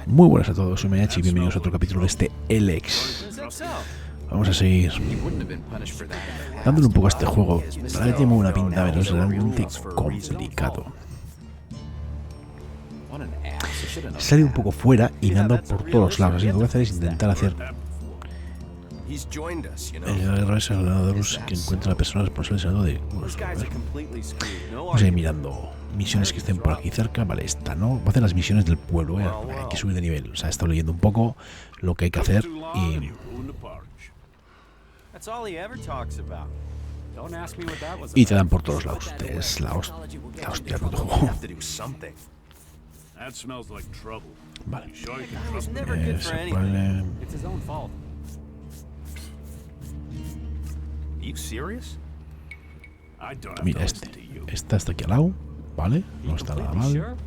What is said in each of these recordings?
Muy buenas a todos, soy Mayachi y bienvenidos a otro capítulo de este Elex. Vamos a seguir dándole un poco a este juego. La verdad que tiene muy buena pinta, pero es realmente complicado. He salido un poco fuera y me han dado por todos lados, así que lo que voy a hacer es intentar hacer la guerra es el ganador que encuentra a la persona responsable de... Vamos a ir mirando misiones que estén por aquí cerca. Vale, esta no. Voy a hacer las misiones del pueblo, hay que subir de nivel. O sea, he estado leyendo un poco lo que hay que hacer y te dan por todos lados. Es la hostia del juego. Vale. Vale. Mira esta está aquí al lado, ¿vale? No está nada mal.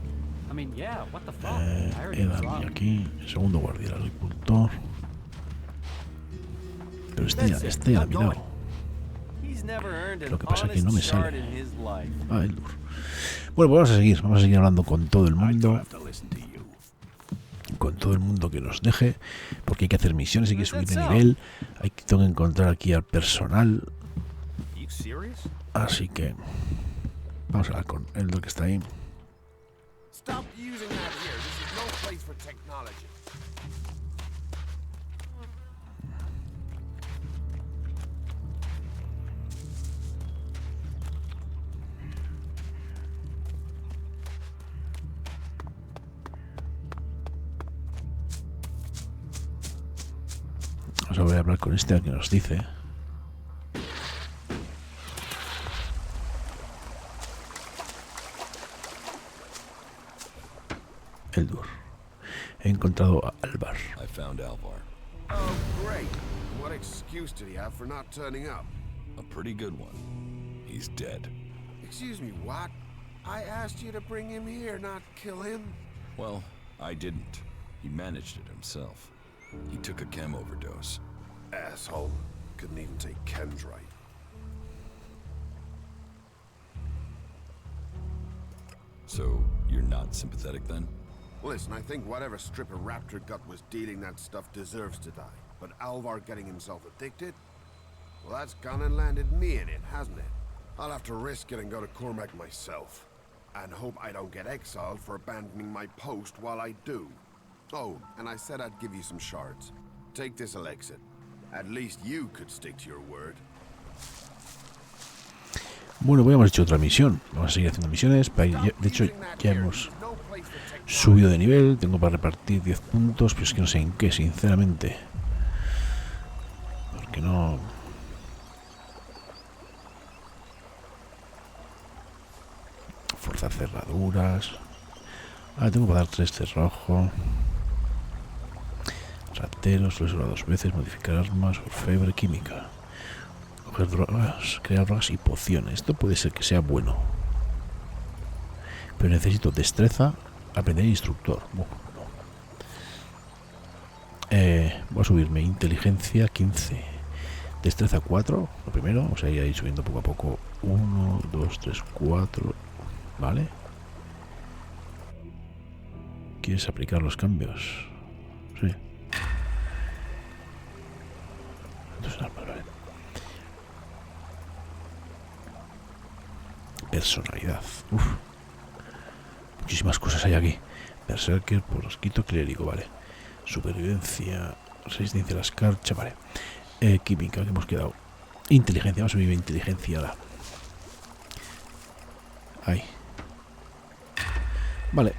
Edan y aquí, segundo guardia, el agricultor. Pero este ya lo he mirado. Lo que pasa es que no me sale. Eldur. Bueno, pues vamos a seguir hablando con todo el mundo. Con todo el mundo que nos deje, porque hay que hacer misiones, hay que subir de nivel, tengo que encontrar aquí al personal, así que vamos a hablar con el que está ahí. Voy a hablar con este al que nos dice. Eldur. He encontrado a Alvar. I found Alvar. Oh, great. What excuse did he have for not turning up? A pretty good one. He's dead. Excuse me, what? I asked you to bring him here, not kill him. Well, I didn't. He managed it himself. He took a chem overdose. Asshole. Couldn't even take Kendrite. So, you're not sympathetic then? Listen, I think whatever stripper Raptor gut was dealing that stuff deserves to die. But Alvar getting himself addicted? Well, that's gone and landed me in it, hasn't it? I'll have to risk it and go to Cormac myself. And hope I don't get exiled for abandoning my post while I do. Oh, and I said I'd give you some shards. Take this Alexit. At least you could stick to your word. Bueno, pues hemos hecho otra misión. Vamos a seguir haciendo misiones. De hecho, ya hemos subido de nivel. Tengo para repartir 10 puntos, pero es que no sé en qué, sinceramente. Porque no... Forzar cerraduras. Tengo para dar 3 cerrojos. Rateros, solo 2 veces, modificar armas, orfebre, química. Coger drogas, crear drogas y pociones. Esto puede ser que sea bueno. Pero necesito destreza, aprender instructor. No. Voy a subirme inteligencia 15. Destreza 4, lo primero. O sea, ir subiendo poco a poco. 1, 2, 3, 4. Vale. ¿Quieres aplicar los cambios? Sí. Personalidad. Uf. Muchísimas cosas hay aquí. Berserker, porosquito, clérigo, vale. Supervivencia, resistencia a la escarcha, vale. Química, que hemos quedado. Inteligencia, vamos a subir inteligencia. Ahí. Vale.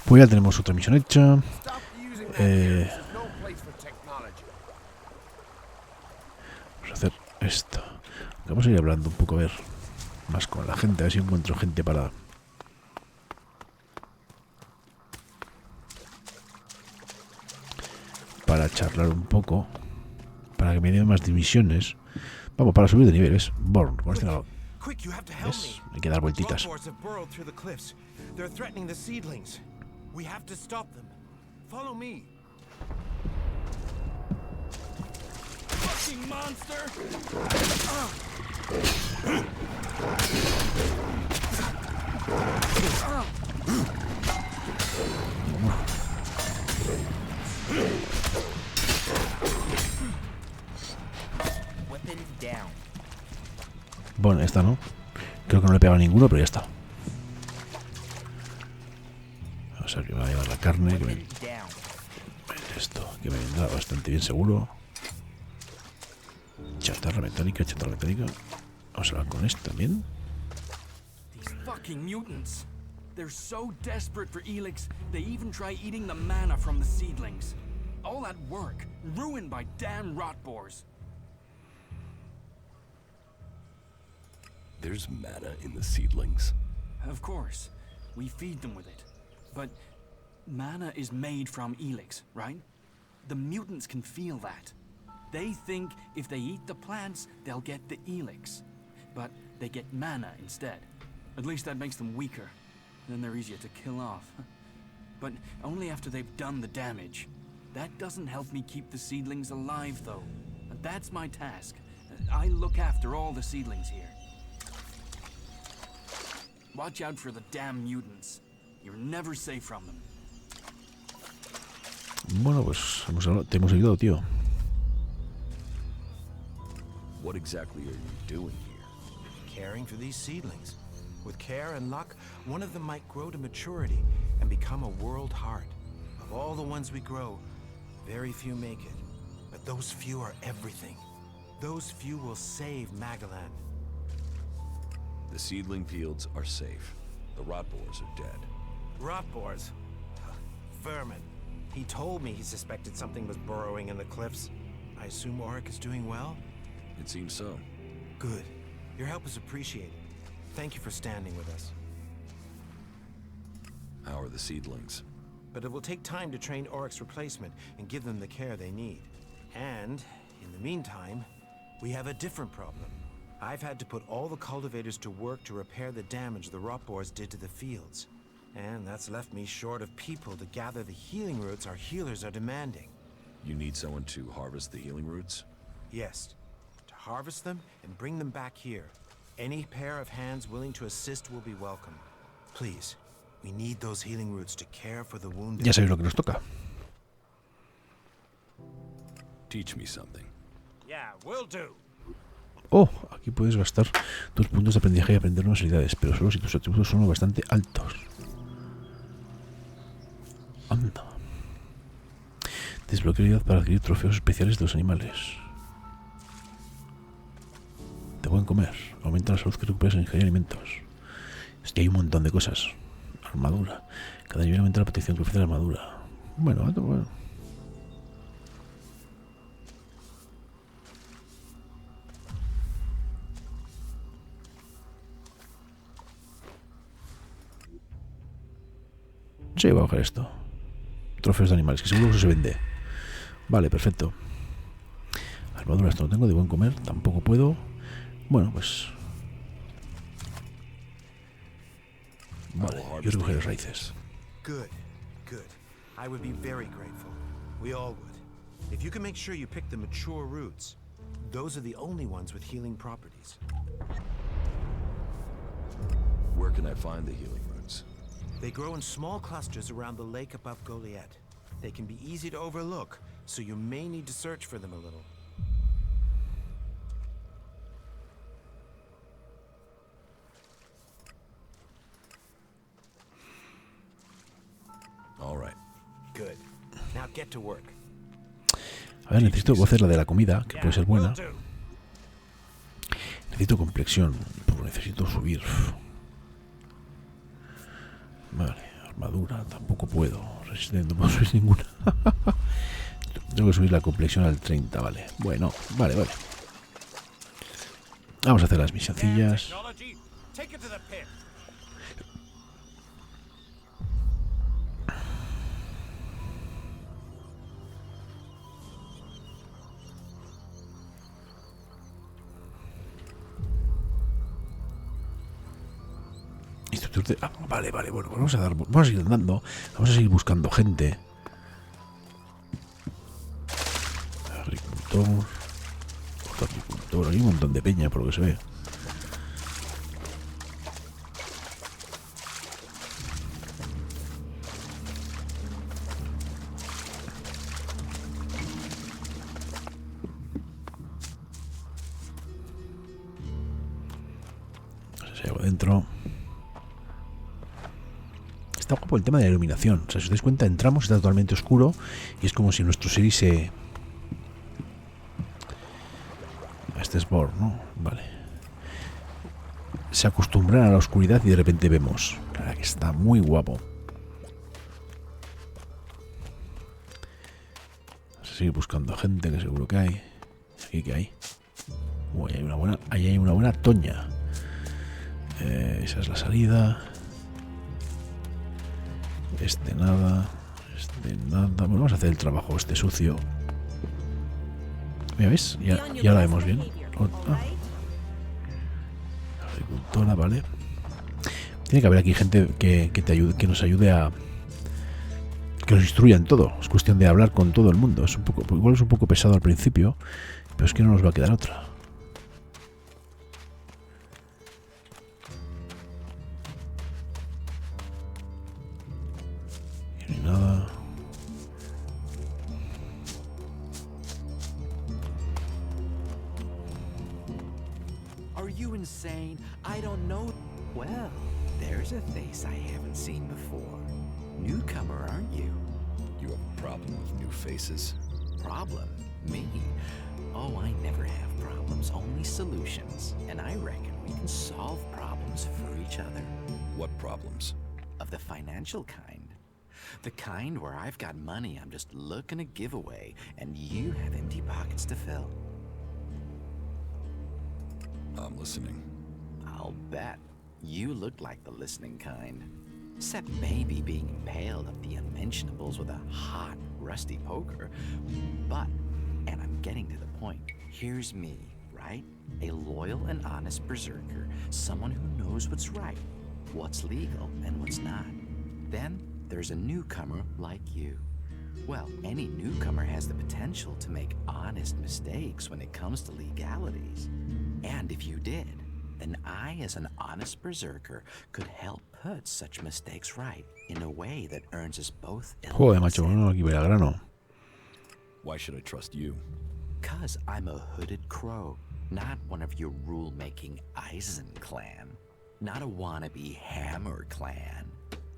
Pues ya tenemos otra misión hecha. Vamos a hacer esta. Vamos a ir hablando un poco, a ver, más con la gente, a ver si encuentro gente para charlar un poco, para que me den más divisiones. Vamos, para subir de niveles. Born, con este lado. ¿Ves? Hay que dar vueltitas. We have to stop them. Follow me. Fucking monster! Bueno, esta no. Creo que no le he pegado a ninguno, pero ya está. Vamos a ver que me va a llevar la carne. Que me... Esto, que me vendrá bastante bien seguro. Chatarra metálica, chatarra metálica. Vamos a hablar con este también. These fucking mutants. They're so desperate for Elix, they even try eating the mana from the seedlings. All that work, ruined by damn rotboars. There's mana in the seedlings. Of course, we feed them with it. But mana is made from Elix, right? The mutants can feel that. They think if they eat the plants, they'll get the Elix. But they get mana instead. At least that makes them weaker. Then they're easier to kill off. But only after they've done the damage. That doesn't help me keep the seedlings alive, though. That's my task. I look after all the seedlings here. Watch out for the damn mutants. You're never safe from them. Bueno, pues te hemos ayudado, tío. What exactly are you doing here? Caring for these seedlings. With care and luck, one of them might grow to maturity and become a world heart. Of all the ones we grow, very few make it. But those few are everything. Those few will save Magaland. The seedling fields are safe. The rotboars are dead. Rotboars? Vermin. He told me he suspected something was burrowing in the cliffs. I assume Auric is doing well? It seems so. Good. Your help is appreciated. Thank you for standing with us. How are the seedlings? But it will take time to train Auric's replacement and give them the care they need. And, in the meantime, we have a different problem. I've had to put all the cultivators to work to repair the damage the rotboars did to the fields. And that's left me short of people to gather the healing roots our healers are demanding. You need someone to harvest the healing roots? Yes. To harvest them and bring them back here. Any pair of hands willing to assist will be welcome. Please, we need those healing roots to care for the wounded. Ya sabéis lo que nos toca. Teach me something. Yeah, will do. Oh, aquí puedes gastar tus puntos de aprendizaje y aprender nuevas habilidades, pero solo si tus atributos son bastante altos. Anda. Desbloquea habilidad para adquirir trofeos especiales de los animales. Te pueden comer. Aumenta la salud que recuperas en ingerir alimentos. Es que hay un montón de cosas. Armadura. Cada nivel aumenta la protección que ofrece la armadura. Bueno, bueno. Sí, voy a coger esto. Trofeos de animales, que seguro que se vende. Vale, perfecto. Armadura, esto no tengo. De buen comer, tampoco puedo. Bueno, pues... Vale, yo recogeré raíces. Good, good. I would be very grateful. We all would. If you can make sure you pick the mature roots, those are the only ones with healing properties. Where can I find the healing roots? They grow in small clusters around the lake above Goliath. They can be easy to overlook, so you may need to search for them a little. All right. Good. Now get to work. A ver, necesito hacer la de la comida, que puede ser buena. Necesito complexión. Necesito subir. Vale, armadura, tampoco puedo. Resistente, no puedo subir ninguna. Tengo que subir la complexión al 30, vale. Bueno, vale. Vamos a hacer las misioncillas. Vale, bueno, vamos a seguir andando, vamos a seguir buscando gente. Agricultor, hay un montón de peña por lo que se ve. Hay algo dentro. Está guapo el tema de la iluminación. O sea, si os dais cuenta, entramos, está totalmente oscuro y es como si nuestro Siri se... Este es Born, ¿no? Vale. Se acostumbran a la oscuridad y de repente vemos. La verdad que está muy guapo. Vamos a seguir buscando gente, que seguro que hay. Aquí que hay. Uy, ahí hay una buena toña. Esa es la salida. Este nada. Bueno, vamos a hacer el trabajo este sucio. ¿Me ves? Ya la vemos bien. Agricultora, vale. Tiene que haber aquí gente que te ayude, que nos ayude a... que nos instruya en todo. Es cuestión de hablar con todo el mundo. Es un poco, igual es un poco pesado al principio, pero es que no nos va a quedar otra. Ni nada. Are you insane? I don't know. Well, there's a face I haven't seen before. Newcomer, aren't you? You have a problem with new faces? Problem? Me? Oh, I never have problems, only solutions. And I reckon we can solve problems for each other. What problems? Of the financial kind. The kind where I've got money I'm just looking to give away, and you have empty pockets to fill. I'm listening. I'll bet. You look like the listening kind. Except maybe being impaled at the unmentionables with a hot, rusty poker. But, and I'm getting to the point, here's me, right? A loyal and honest berserker. Someone who knows what's right, what's legal, and what's not. Then, there's a newcomer like you. Well, any newcomer has the potential to make honest mistakes when it comes to legalities. And if you did, then I, as an honest berserker, could help put such mistakes right in a way that earns us both. Joder, macho, bueno, aquí voy al grano. Why should I trust you? 'Cause I'm a hooded crow, not one of your rule-making Eisen clan. Not a wannabe Hammer clan.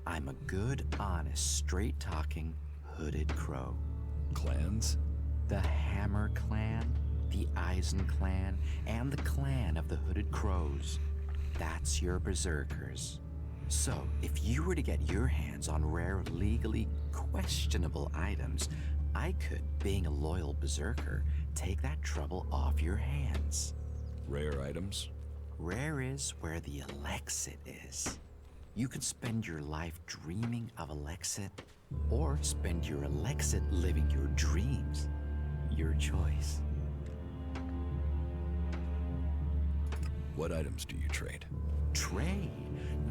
I'm a good, honest, straight-talking, hooded crow. Clans? The Hammer clan, the Eisen clan, and the clan of the Hooded Crows. That's your berserkers. So, if you were to get your hands on rare, legally questionable items, I could, being a loyal berserker, take that trouble off your hands. Rare items? Rare is where the Alexit is. You could spend your life dreaming of Alexit, or spend your Alexit living your dreams. Your choice. What items do you trade? Trade?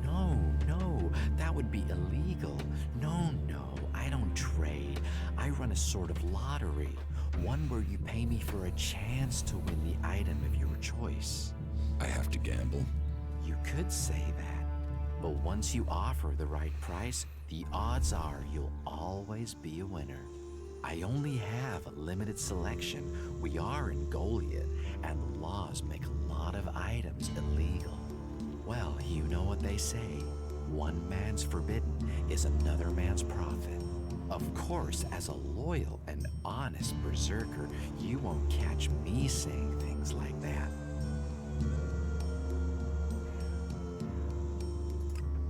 No, that would be illegal. No, I don't trade. I run a sort of lottery, one where you pay me for a chance to win the item of your choice. I have to gamble? You could say that, but once you offer the right price, the odds are you'll always be a winner. I only have a limited selection. We are in Goliath, and the laws make a lot of items illegal. Well, you know what they say. One man's forbidden is another man's profit. Of course, as a loyal and honest berserker, you won't catch me saying things like that.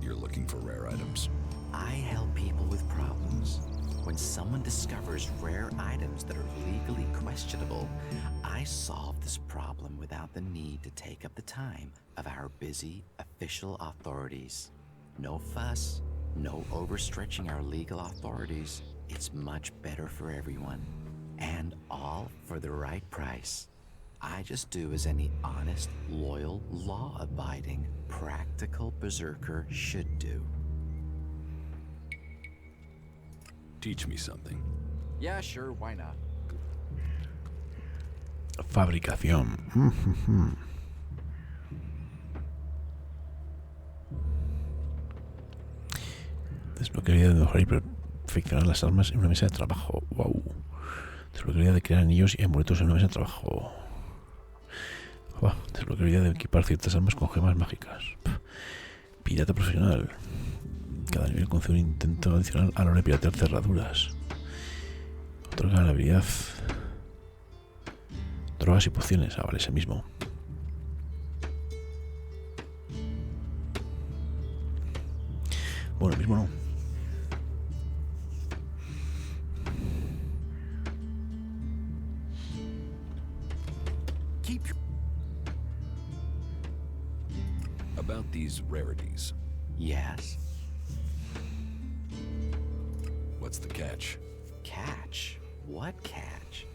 You're looking for rare items? I help people with problems. When someone discovers rare items that are legally questionable, I solve this problem without the need to take up the time of our busy official authorities. No fuss, no overstretching our legal authorities. It's much better for everyone. And all for the right price. I just do as any honest, loyal, law-abiding, practical berserker should do. Teach me something. Yeah, sure, why not? Fabricación. Desbloquearía de mejorar y perfeccionar las armas en una mesa de trabajo. Wow. Desbloquearía de crear anillos y amuletos en una mesa de trabajo. Desbloquearía de equipar ciertas armas con gemas mágicas. Pirata profesional. Cada nivel concede un intento adicional a la hora de piratear cerraduras. Otorga la habilidad. Drogas y pociones. Ah, vale, ese mismo. Bueno, el mismo no. About these rarities, Yes. what's the catch? Catch? What catch?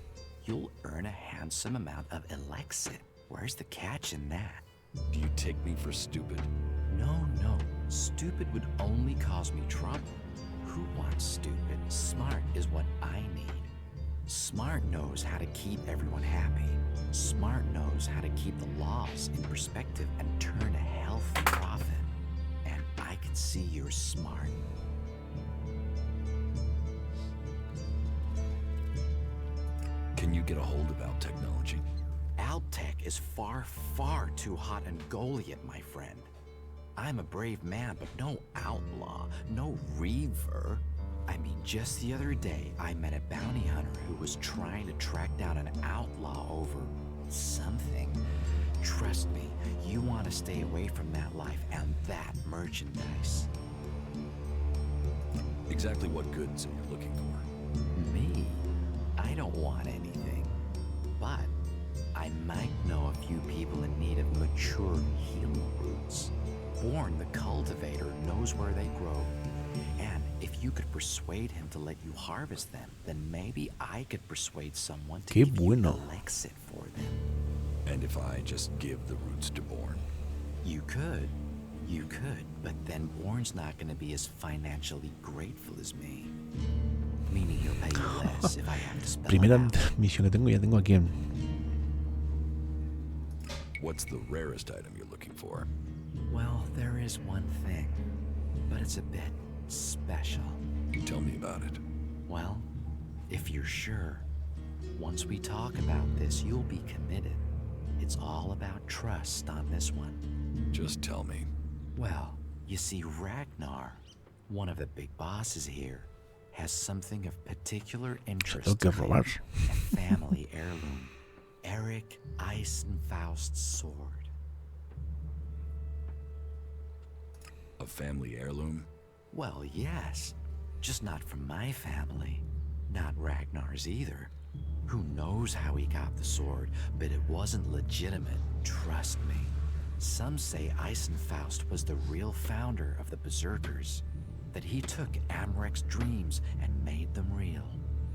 You'll earn a handsome amount of Elexit. Where's the catch in that? Do you take me for stupid? No, no. Stupid would only cause me trouble. Who wants stupid? Smart is what I need. Smart knows how to keep everyone happy. Smart knows how to keep the laws in perspective and turn a healthy profit. And I can see you're smart. Can you get a hold of our technology? Altec is far, far too hot and Goliath, my friend. I'm a brave man, but no outlaw, no reaver. I mean, just the other day, I met a bounty hunter who was trying to track down an outlaw over something. Trust me, you want to stay away from that life and that merchandise. Exactly what goods are you looking for? Me? I don't want anything. But I might know a few people in need of mature healing roots. Born the cultivator knows where they grow. And if you could persuade him to let you harvest them, then maybe I could persuade someone to Qué give bueno. you Elexit for them. And if I just give the roots to Born? You could. You could. But then Born's not going to be as financially grateful as me. Meaning he'll pay you less if I have to spell it Primera out. misión que tengo, ya tengo a quién. What's the rarest item you're looking for? Well, there is one thing, but it's a bit special. Tell me about it. Well, if you're sure, once we talk about this, you'll be committed. It's all about trust on this one. Just tell me. Well, you see, Ragnar, one of the big bosses here, has something of particular interest tengo que to him, robar. a family heirloom, Eric Eisenfaust's sword. A family heirloom? Well, yes. Just not from my family. Not Ragnar's either. Who knows how he got the sword, but it wasn't legitimate, trust me. Some say Eisenfaust was the real founder of the Berserkers, that he took Amrek's dreams and made them real.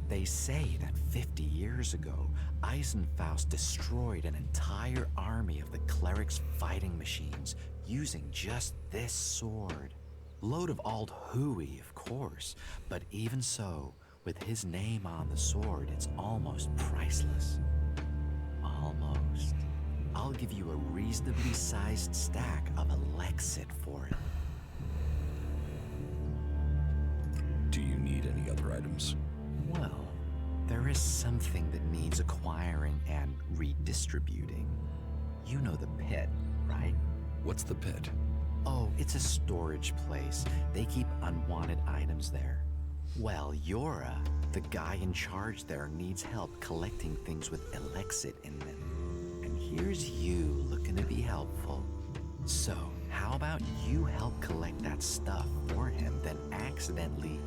They say that 50 years ago, Eisenfaust destroyed an entire army of the clerics' fighting machines using just this sword. Load of old hooey, of course, but even so, with his name on the sword, it's almost priceless. Almost. I'll give you a reasonably sized stack of Elexit for it. Do you need any other items? Well, there is something that needs acquiring and redistributing. You know the pit, right? What's the pit? Oh, it's a storage place. They keep unwanted items there. Well, Yora, the guy in charge there, needs help collecting things with Elexit in them. And here's you looking to be helpful. So, how about you help collect that stuff for him, then accidentally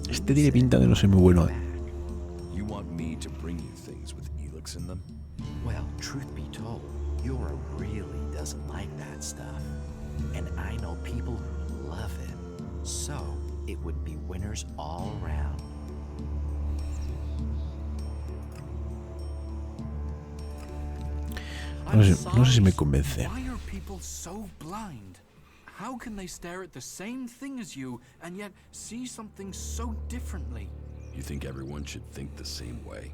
Este tiene pinta de no ser muy bueno. back? You want me to bring you things with Elix in them? Well, truth be told, Yora really doesn't like that stuff. And I know people who love it. So, it would be winners all around. No sé si me convence. Why are people so blind? How can they stare at the same thing as you and yet see something so differently? You think everyone should think the same way?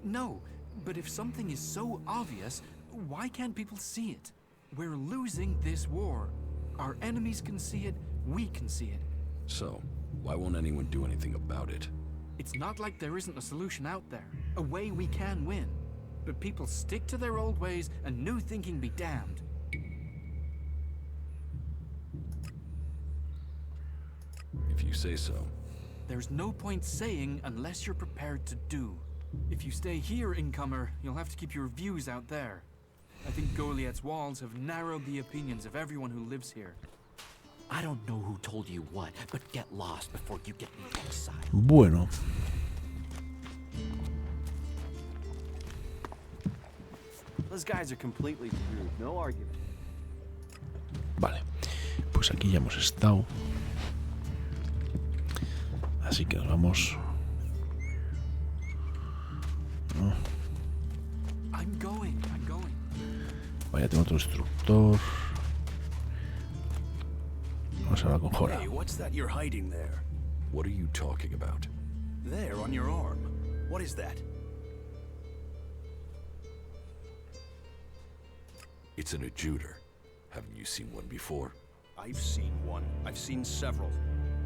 No, but if something is so obvious, why can't people see it? We're losing this war. Our enemies can see it, we can see it. So, why won't anyone do anything about it? It's not like there isn't a solution out there, a way we can win. But people stick to their old ways and new thinking be damned. you say so. There's no point saying unless you're prepared to do. If you stay here, incomer, you'll have to keep your views out there. I think Goliath's walls have narrowed the opinions of everyone who lives here. I don't know who told you what, but get lost before you get me exiled. Bueno. Those guys are completely screwed. No argument. Vale. Pues aquí ya hemos estado. Así que nos vamos. I'm going. Vaya, tengo otro instructor. Vamos a hablar con Jora. Hey, what's that you're hiding there? What are you talking about? There, on your arm. What is that? It's an adjuter. Haven't you seen one before? I've seen one. I've seen several.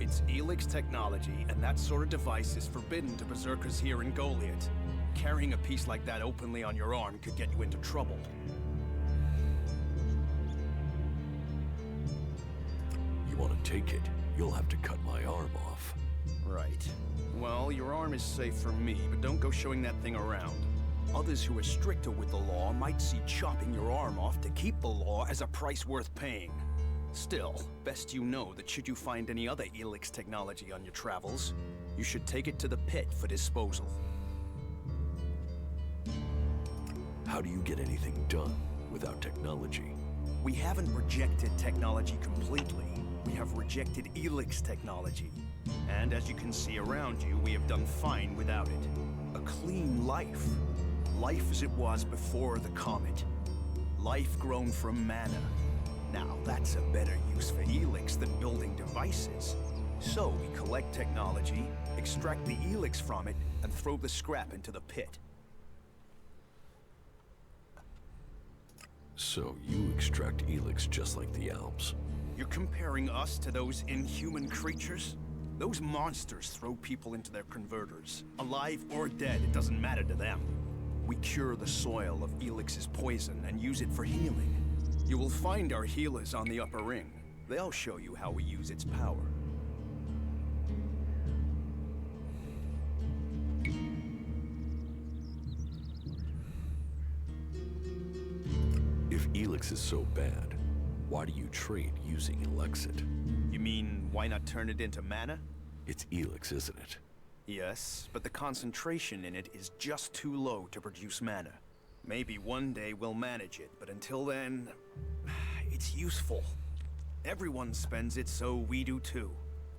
It's Elix technology, and that sort of device is forbidden to berserkers here in Goliath. Carrying a piece like that openly on your arm could get you into trouble. You want to take it? You'll have to cut my arm off. Right. Well, your arm is safe from me, but don't go showing that thing around. Others who are stricter with the law might see chopping your arm off to keep the law as a price worth paying. Still, best you know that should you find any other Elix technology on your travels, you should take it to the pit for disposal. How do you get anything done without technology? We haven't rejected technology completely. We have rejected Elix technology. And as you can see around you, we have done fine without it. A clean life. Life as it was before the comet. Life grown from mana. Now, that's a better use for Elix than building devices. So we collect technology, extract the Elix from it, and throw the scrap into the pit. So you extract Elix just like the Alps. You're comparing us to those inhuman creatures? Those monsters throw people into their converters. Alive or dead, it doesn't matter to them. We cure the soil of Elix's poison and use it for healing. You will find our healers on the upper ring. They'll show you how we use its power. If Elix is so bad, why do you trade using Elexit? You mean, why not turn it into mana? It's Elix, isn't it? Yes, but the concentration in it is just too low to produce mana. Maybe one day we'll manage it, but until then, it's useful. Everyone spends it, so we do too.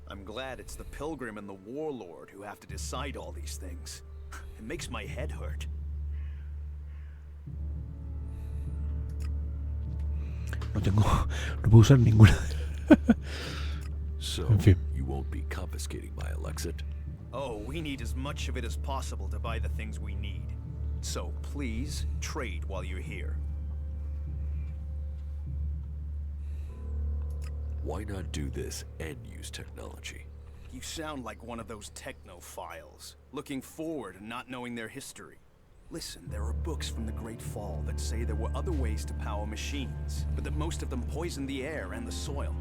I'm glad it's the Pilgrim and the Warlord who have to decide all these things. It makes my head hurt. No puedo usar ninguna. So, En fin. you won't be confiscating my Elexit? Oh, we need as much of it as possible to buy the things we need. So please, trade while you're here. Why not do this and use technology? You sound like one of those technophiles, looking forward and not knowing their history. Listen, there are books from the Great Fall that say there were other ways to power machines, but that most of them poisoned the air and the soil.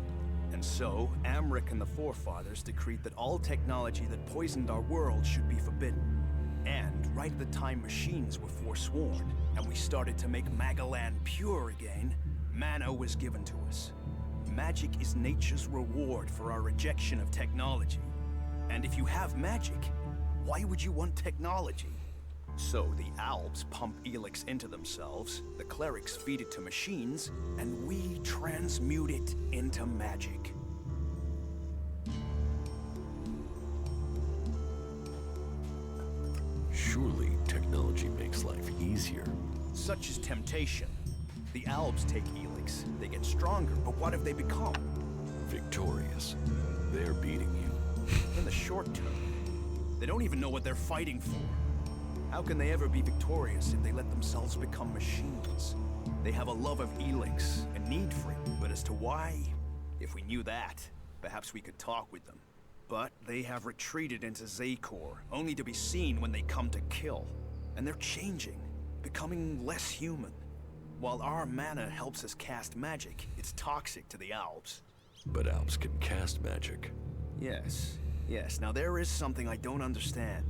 And so, Amric and the Forefathers decreed that all technology that poisoned our world should be forbidden. And right at the time machines were forsworn, and we started to make Magaland pure again, mana was given to us. Magic is nature's reward for our rejection of technology. And if you have magic, why would you want technology? So the Alps pump Elix into themselves, the clerics feed it to machines, and we transmute it into magic. Surely technology makes life easier. Such is temptation. The Alps take Elix, they get stronger, but what have they become? Victorious. They're beating you. In the short term, they don't even know what they're fighting for. How can they ever be victorious if they let themselves become machines? They have a love of Elix, a need for it, but as to why, if we knew that, perhaps we could talk with them. But they have retreated into Zakor, only to be seen when they come to kill. And they're changing, becoming less human. While our mana helps us cast magic, it's toxic to the Alps. But Alps can cast magic. Yes. Yes. Now there is something I don't understand.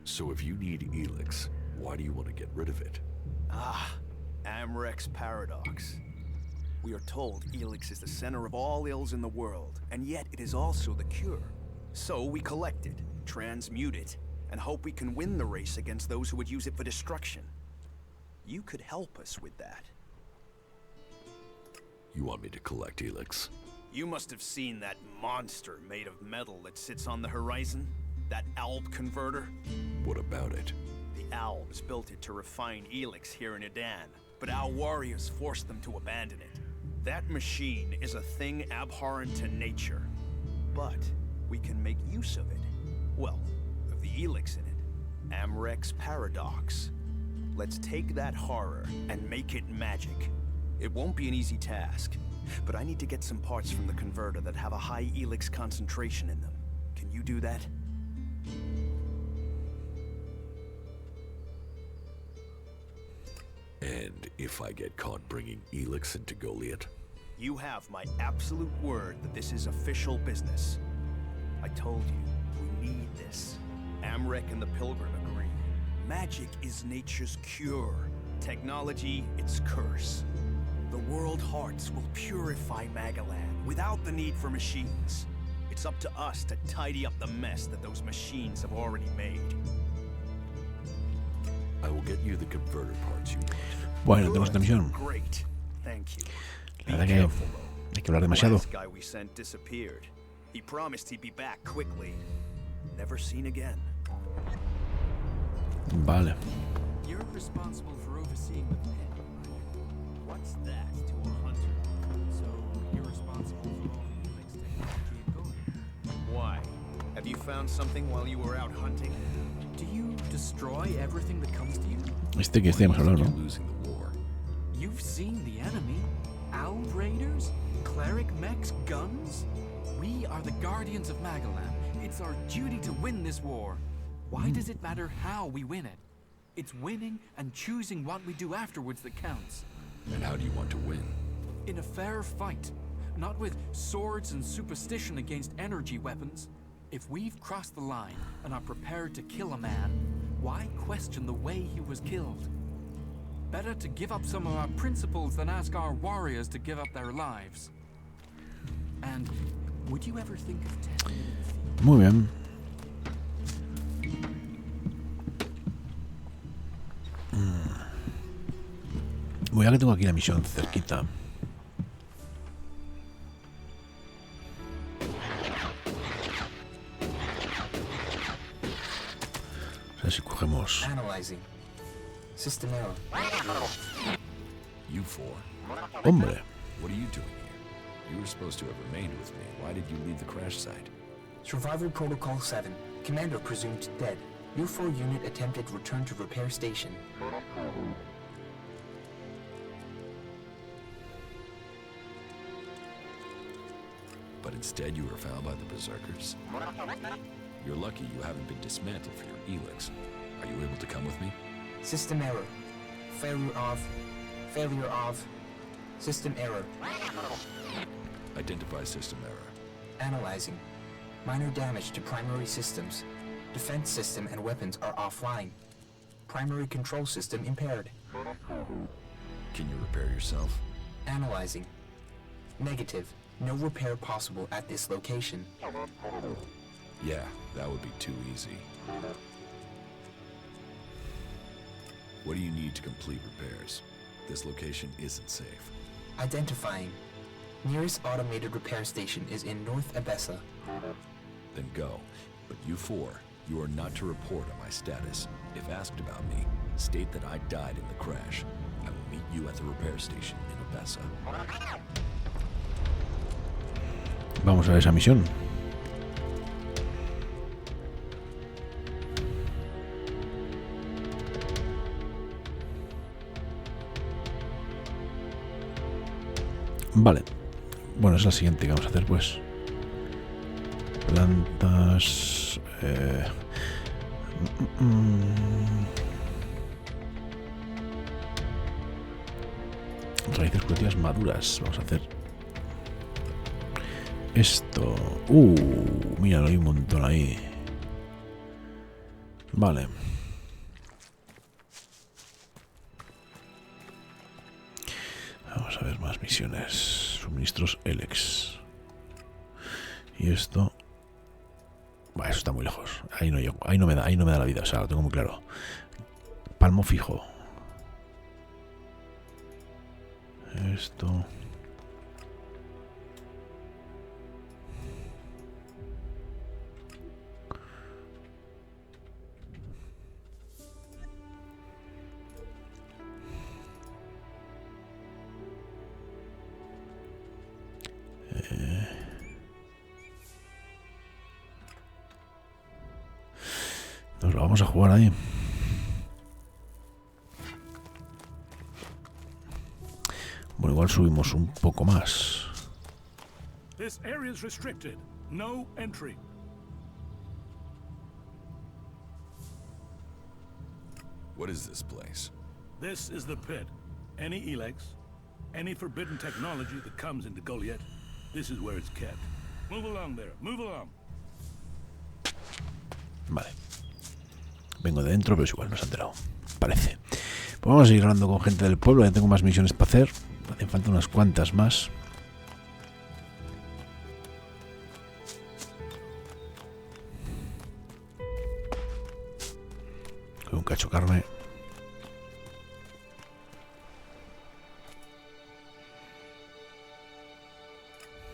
So if you need Elix, why do you want to get rid of it? Ah, Amrek's paradox. We are told Elix is the center of all ills in the world, and yet it is also the cure. So we collect it, transmute it, and hope we can win the race against those who would use it for destruction. You could help us with that. You want me to collect Elix? You must have seen that monster made of metal that sits on the horizon? That Alb converter? What about it? The Albs built it to refine Elix here in Edan, but our warriors forced them to abandon it. That machine is a thing abhorrent to nature, but we can make use of it. Well, of the Elix in it. Amrek's paradox. Let's take that horror and make it magic. It won't be an easy task, but I need to get some parts from the converter that have a high Elix concentration in them. Can you do that? And if I get caught bringing Elix into Goliath? You have my absolute word that this is official business. I told you, we need this. Amrek and the Pilgrim agree. Magic is nature's cure. Technology, its curse. The world hearts will purify Magaland without the need for machines. It's up to us to tidy up the mess that those machines have already made. I will get you the converter parts you want. Bueno, tenemos esta misión. Great. Thank you. La verdad que hay que hablar demasiado. Last guy we sent disappeared. He promised he'd be back quickly. Never seen again. Vale. You're responsible for overseeing the pit. What's that to a hunter? So you're responsible for all the Elix technology at Goliath. Why? Have you found something while you were out hunting? Do you destroy everything that comes to you? Este que estemos hablando, You're ¿no? losing the war. You've seen the enemy. Alb raiders, cleric mechs, guns. We are the guardians of Magaland. It's our duty to win this war. Why does it matter how we win it? It's winning and choosing what we do afterwards that counts. And how do you want to win? In a fair fight, not with swords and superstition against energy weapons. If we've crossed the line and are prepared to kill a man, why question the way he was killed? Better to give up some of our principles than ask our warriors to give up their lives. And would you ever think of tending in the field? Muy bien. Voy a que tengo aquí la misión cerquita. A ver si cogemos. Analyzing. System error. You four. Hombre. What are you doing here? You were supposed to have remained with me. Why did you leave the crash site? Survival Protocol 7. Commander presumed dead. U4 unit attempted return to repair station. But instead you were found by the Berserkers? You're lucky you haven't been dismantled for your Elix. Are you able to come with me? System error. Failure of. Failure of. System error. Identify system error. Analyzing. Minor damage to primary systems. Defense system and weapons are offline. Primary control system impaired. Can you repair yourself? Analyzing. Negative. No repair possible at this location. Yeah, that would be too easy. What do you need to complete repairs? This location isn't safe. Identifying. Nearest automated repair station is in North Abessa. Then go. But you four, you are not to report on my status. If asked about me, state that I died in the crash. I will meet you at the repair station in Abessa. Vamos a ver esa misión. Vale. Bueno, es la siguiente que vamos a hacer, pues. Plantas... Raíces cultivas maduras. Vamos a hacer Esto... mira, hay un montón ahí. Vale. Vamos a ver más misiones. Suministros Elex. Y esto... Bueno, eso está muy lejos. Ahí no llego. Ahí no me da la vida. O sea, lo tengo muy claro. Palmo fijo. Esto... Nos lo vamos a jugar ahí. Bueno, igual subimos un poco más. This area is restricted. No entry. What is this place? This is the pit. Any Elex, any forbidden technology that comes into Goliath, this is where it's kept. Move along there. Move along. Vale. Vengo de dentro, pero es igual, no se ha enterado. Parece. Pues vamos a seguir hablando con gente del pueblo. Ya tengo más misiones para hacer. Hacen falta unas cuantas más. Con un cacho carne.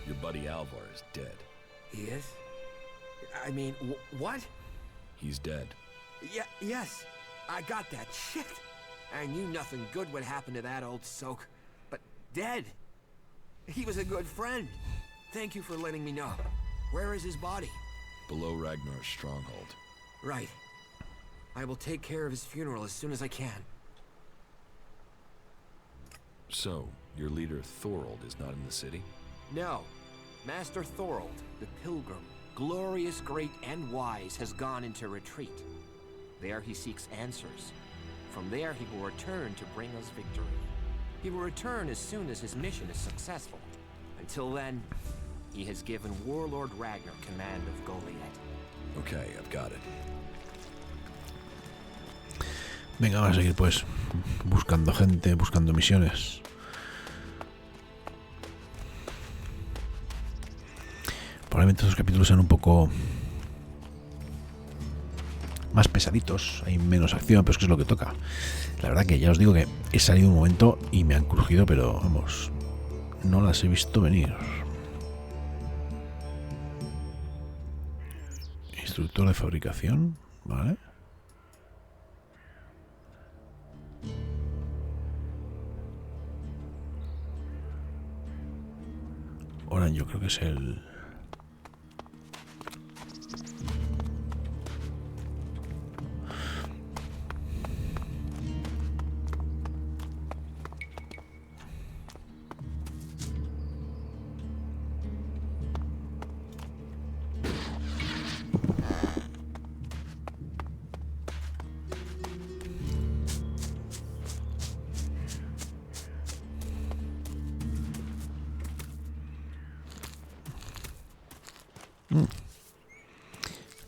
Your buddy Alvar is dead. He is? I mean, what? He's dead. Yes, I got that. Shit! I knew nothing good would happen to that old soak. But dead? He was a good friend. Thank you for letting me know. Where is his body? Below Ragnar's stronghold. Right. I will take care of his funeral as soon as I can. So, your leader Thorold is not in the city? No. Master Thorold, the Pilgrim, glorious, great, and wise, has gone into retreat. There he seeks answers. From there he will return to bring us victory. He will return as soon as his mission is successful. Until then, he has given Warlord Ragnar command of Goliath. Okay, I've got it. Venga, vamos a seguir pues buscando gente, buscando misiones. Probablemente esos capítulos sean un poco más pesaditos, hay menos acción, pero es que es lo que toca. La verdad que ya os digo que he salido un momento y me han crujido, pero vamos, no las he visto venir. Instructor de fabricación, ¿vale? Ahora yo creo que es el...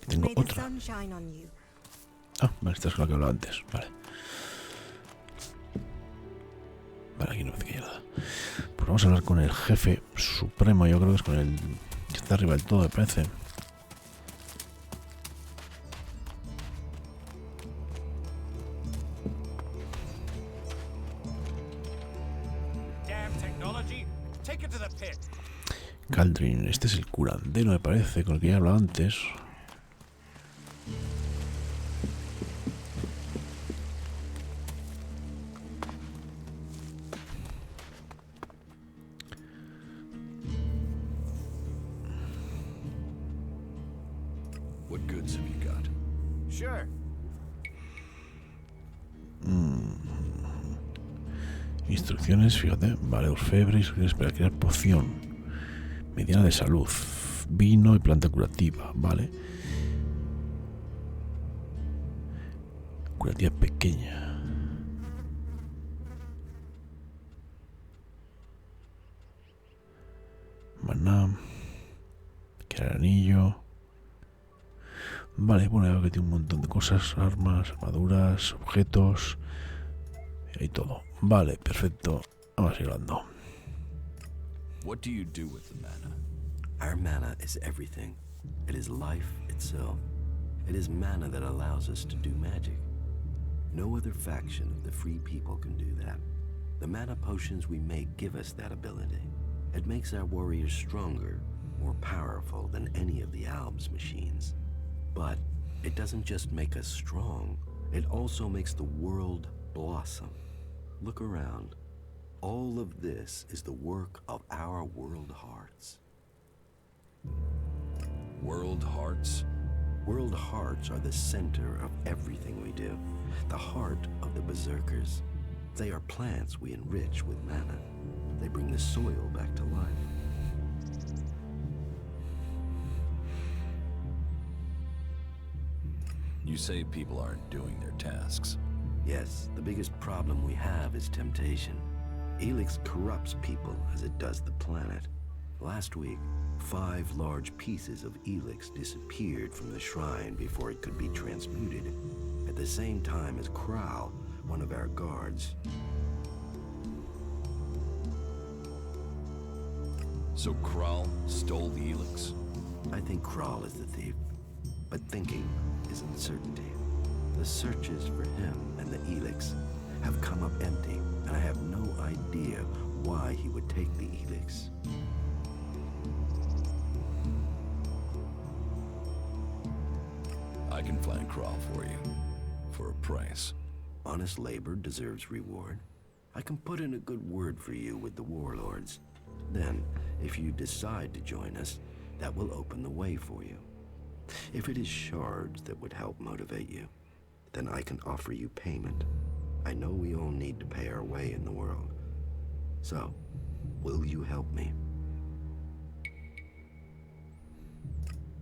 Tengo otra. Ah, vale, esta es la que hablaba antes. Vale. Vale, aquí no me hace que haya nada. Pues vamos a hablar con el jefe supremo. Yo creo que es con el que está arriba del todo, me parece. Caldrin, este es el curandero, me parece, con el que ya he hablado antes. What goods have you got? Sure. Instrucciones, fíjate, vale, orfebre, instrucciones para crear poción. Mediana de salud, vino y planta curativa, vale. Curativa pequeña. Maná. Quitar el anillo. Vale, bueno, veo que tiene un montón de cosas. Armas, armaduras, objetos. Y todo. Vale, perfecto. Vamos a ir hablando. What do you do with the mana? Our mana is everything. It is life itself. It is mana that allows us to do magic. No other faction of the free people can do that. The mana potions we make give us that ability. It makes our warriors stronger, more powerful than any of the Alb's machines. But it doesn't just make us strong, it also makes the world blossom. Look around. All of this is the work of our World Hearts. World Hearts? World Hearts are the center of everything we do. The heart of the Berserkers. They are plants we enrich with mana. They bring the soil back to life. You say people aren't doing their tasks. Yes, the biggest problem we have is temptation. Elix corrupts people as it does the planet. Last week, 5 large pieces of Elix disappeared from the shrine before it could be transmuted, at the same time as Kral, one of our guards. So Kral stole the Elix? I think Kral is the thief, but thinking is uncertainty. The searches for him and the Elix have come up empty, and I have no idea why he would take the Elix. I can find Kral for you. For a price. Honest labor deserves reward. I can put in a good word for you with the warlords. Then, if you decide to join us, that will open the way for you. If it is shards that would help motivate you, then I can offer you payment. I know we all need to pay our way in the world. So, will you help me?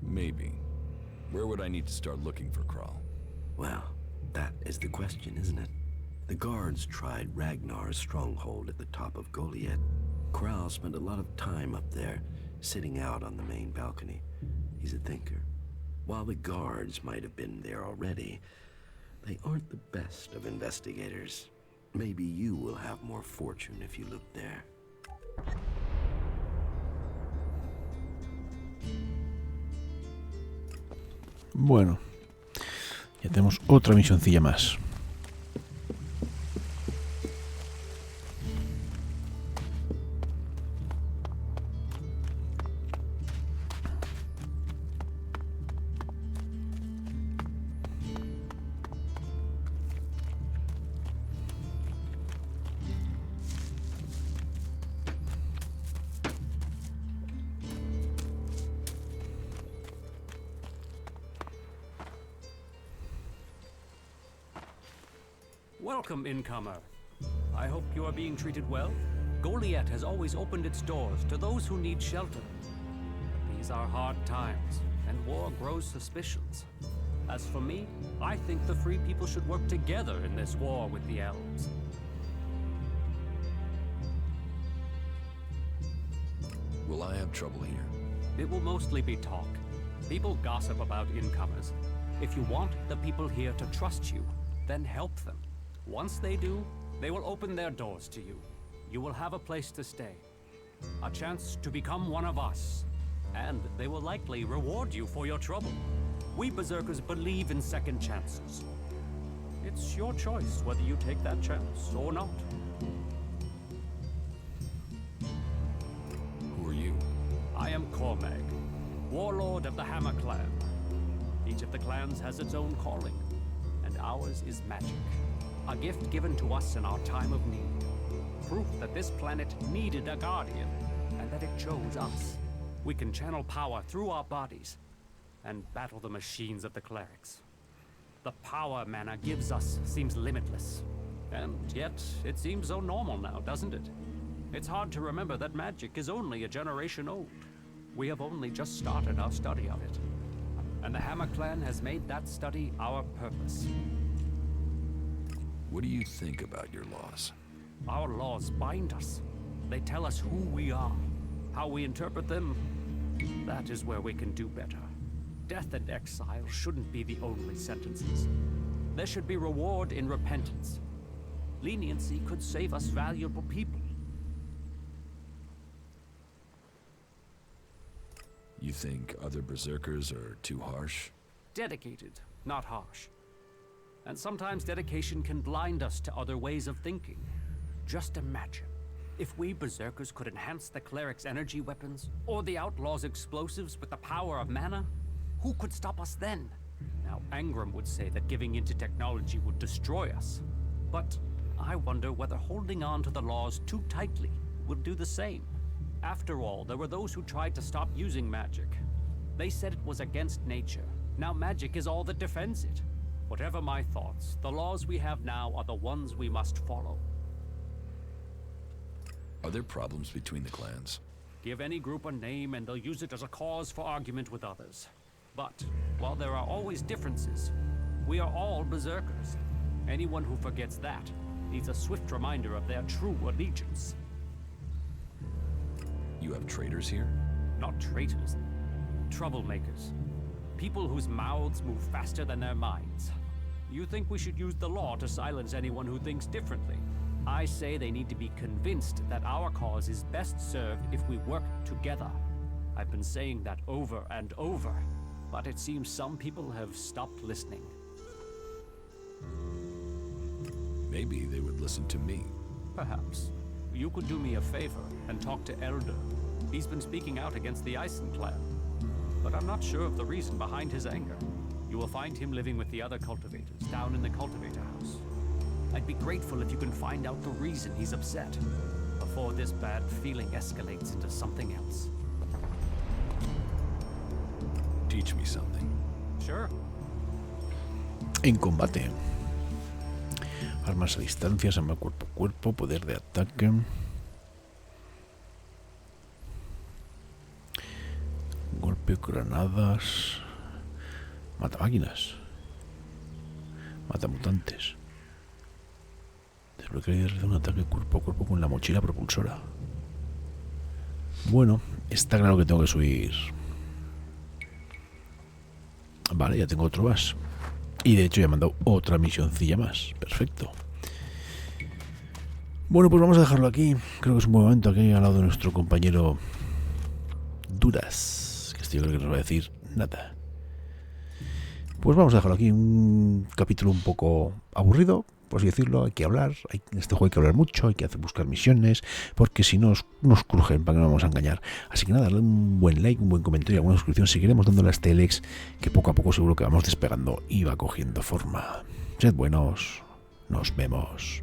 Maybe. Where would I need to start looking for Kral? Well, that is the question, isn't it? The guards tried Ragnar's stronghold at the top of Goliath. Kral spent a lot of time up there, sitting out on the main balcony. He's a thinker. While the guards might have been there already, they aren't the best of investigators. Maybe you will have more fortune if you look there. Bueno, ya tenemos otra misioncilla más. Welcome, incomer. I hope you are being treated well. Goliath has always opened its doors to those who need shelter. These are hard times, and war grows suspicions. As for me, I think the free people should work together in this war with the elves. Will I have trouble here? It will mostly be talk. People gossip about incomers. If you want the people here to trust you, then help them. Once they do, they will open their doors to you. You will have a place to stay, a chance to become one of us, and they will likely reward you for your trouble. We Berserkers believe in second chances. It's your choice whether you take that chance or not. Who are you? I am Cormag, warlord of the Hammer Clan. Each of the clans has its own calling, and ours is magic. A gift given to us in our time of need. Proof that this planet needed a guardian, and that it chose us. We can channel power through our bodies, and battle the machines of the clerics. The power mana gives us seems limitless. And yet, it seems so normal now, doesn't it? It's hard to remember that magic is only a generation old. We have only just started our study of it. And the Hammer Clan has made that study our purpose. What do you think about your laws? Our laws bind us. They tell us who we are. How we interpret them, That is where we can do better. Death and exile shouldn't be the only sentences. There should be reward in repentance. Leniency could save us valuable people. You think other berserkers are too harsh? Dedicated, not harsh. And sometimes dedication can blind us to other ways of thinking. Just imagine, if we berserkers could enhance the cleric's energy weapons, or the outlaw's explosives with the power of mana, who could stop us then? Now, Angram would say that giving into technology would destroy us. But I wonder whether holding on to the laws too tightly would do the same. After all, there were those who tried to stop using magic. They said it was against nature. Now magic is all that defends it. Whatever my thoughts, the laws we have now are the ones we must follow. Are there problems between the clans? Give any group a name and they'll use it as a cause for argument with others. But, while there are always differences, we are all berserkers. Anyone who forgets that needs a swift reminder of their true allegiance. You have traitors here? Not traitors. Troublemakers. People whose mouths move faster than their minds. You think we should use the law to silence anyone who thinks differently? I say they need to be convinced that our cause is best served if we work together. I've been saying that over and over, but it seems some people have stopped listening. Maybe they would listen to me. Perhaps. You could do me a favor and talk to Elder. He's been speaking out against the Eisen clan. But I'm not sure of the reason behind his anger. You will find him living with the other cultivators down in the cultivator house. I'd be grateful if you can find out the reason he's upset before this bad feeling escalates into something else. Teach me something. Sure. En combate. Armas a distancia, arma cuerpo a cuerpo, poder de ataque. Golpe, granadas. Mata máquinas. Mata mutantes. Desbloquea y realiza un ataque cuerpo a cuerpo con la mochila propulsora. Bueno, está claro que tengo que subir. Vale, ya tengo otro más. Y de hecho ya me han dado otra misioncilla más. Perfecto. Bueno, pues vamos a dejarlo aquí. Creo que es un buen momento aquí al lado de nuestro compañero Duras. Que esto yo creo que nos va a decir nada. Pues vamos a dejarlo aquí. Un capítulo un poco aburrido, por así decirlo. Hay que hablar. En este juego hay que hablar mucho. Hay que buscar misiones. Porque si no nos crujen, para que no nos vamos a engañar. Así que nada, darle un buen like, un buen comentario, alguna suscripción. Seguiremos dándole a este Elex, que poco a poco seguro que vamos despegando y va cogiendo forma. Sed buenos. Nos vemos.